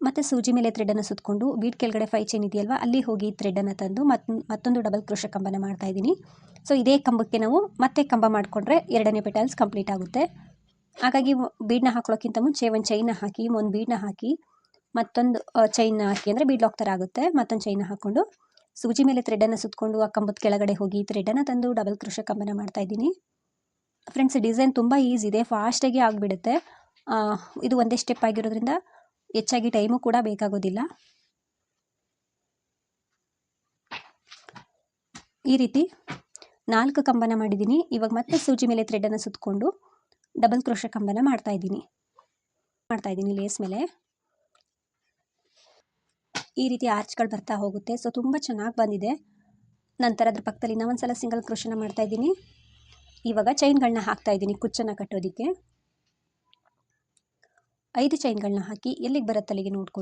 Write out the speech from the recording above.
ಮತ್ತು ಸೂಜಿ ಮೇಲೆ ಥ್ರೆಡನ್ನು ಸುತ್ತಕೊಂಡು ಬೀಡ್ ಕೆಳಗಡೆ 5 ಚೈನ್ ಇದೆಯಲ್ವ ಅಲ್ಲಿ ಹೋಗಿ ಥ್ರೆಡನ್ನು ತಂದು ಮತ್ತೊಂದು ಡಬಲ್ ಕ್ರೋಶೆ ಕಂಬನ ಮಾಡ್ತಾಯಿದ್ದೀನಿ. ಸೊ ಇದೇ ಕಂಬಕ್ಕೆ ನಾವು ಮತ್ತೆ ಕಂಬ ಮಾಡಿಕೊಂಡ್ರೆ 2ನೇ ಪೆಟಲ್ಸ್ ಕಂಪ್ಲೀಟ್ ಆಗುತ್ತೆ. ಹಾಗಾಗಿ ಬೀಡನ್ನ ಹಾಕೊಳ್ಳೋಕ್ಕಿಂತ ಮುಂಚೆ ಒಂದು ಚೈನ್ನ ಹಾಕಿ, ಒಂದು ಬೀಡನ್ನ ಹಾಕಿ, ಮತ್ತೊಂದು ಚೈನ್ನ ಹಾಕಿ, ಅಂದರೆ ಬೀಡ್ ಲಾಕ್ ಥರ ಆಗುತ್ತೆ. ಮತ್ತೊಂದು ಚೈನ್ನ ಹಾಕ್ಕೊಂಡು ಸೂಜಿ ಮೇಲೆ ಥ್ರೆಡನ್ನು ಸುತ್ತಕೊಂಡು ಆ ಕಂಬದ ಕೆಳಗಡೆ ಹೋಗಿ ಥ್ರೆಡನ್ನು ತಂದು ಡಬಲ್ ಕ್ರೋಶೆ ಕಂಬನ ಮಾಡ್ತಾಯಿದ್ದೀನಿ. ಫ್ರೆಂಡ್ಸ್, ಡಿಸೈನ್ ತುಂಬ ಈಸಿ ಇದೆ, ಫಾಸ್ಟಾಗಿ ಆಗಿಬಿಡುತ್ತೆ. ಇದು ಒಂದೇ ಸ್ಟೆಪ್ ಆಗಿರೋದ್ರಿಂದ ಹೆಚ್ಚಾಗಿ ಟೈಮು ಕೂಡ ಬೇಕಾಗೋದಿಲ್ಲ. ಈ ರೀತಿ 4 ಕಂಬನ ಮಾಡಿದ್ದೀನಿ. ಇವಾಗ ಮತ್ತೆ ಸೂಜಿ ಮೇಲೆ ಥ್ರೆಡನ್ನು ಸುತ್ತಕೊಂಡು ಡಬಲ್ ಕ್ರೋಶೆ ಕಂಬನ ಮಾಡ್ತಾಯಿದ್ದೀನಿ ಲೇಸ್ ಮೇಲೆ. ಈ ರೀತಿ ಆರ್ಚ್ಗಳು ಬರ್ತಾ ಹೋಗುತ್ತೆ. ಸೊ ತುಂಬ ಚೆನ್ನಾಗಿ ಬಂದಿದೆ. ನಂತರ ಅದ್ರ ಪಕ್ಕದಲ್ಲಿ ಇನ್ನೂ ಒಂದು ಸಲ ಸಿಂಗಲ್ ಕ್ರೋಶನ ಮಾಡ್ತಾಯಿದ್ದೀನಿ. ಇವಾಗ ಚೈನ್ಗಳನ್ನ ಹಾಕ್ತಾಯಿದ್ದೀನಿ ಕುಚ್ಚನ್ನು ಕಟ್ಟೋದಕ್ಕೆ. 5 ಚೈನ್ಗಳನ್ನ ಹಾಕಿ ಎಲ್ಲಿಗೆ ಬರುತ್ತೆ ಅಲ್ಲಿಗೆ ನೋಡಿಕೊಂಡು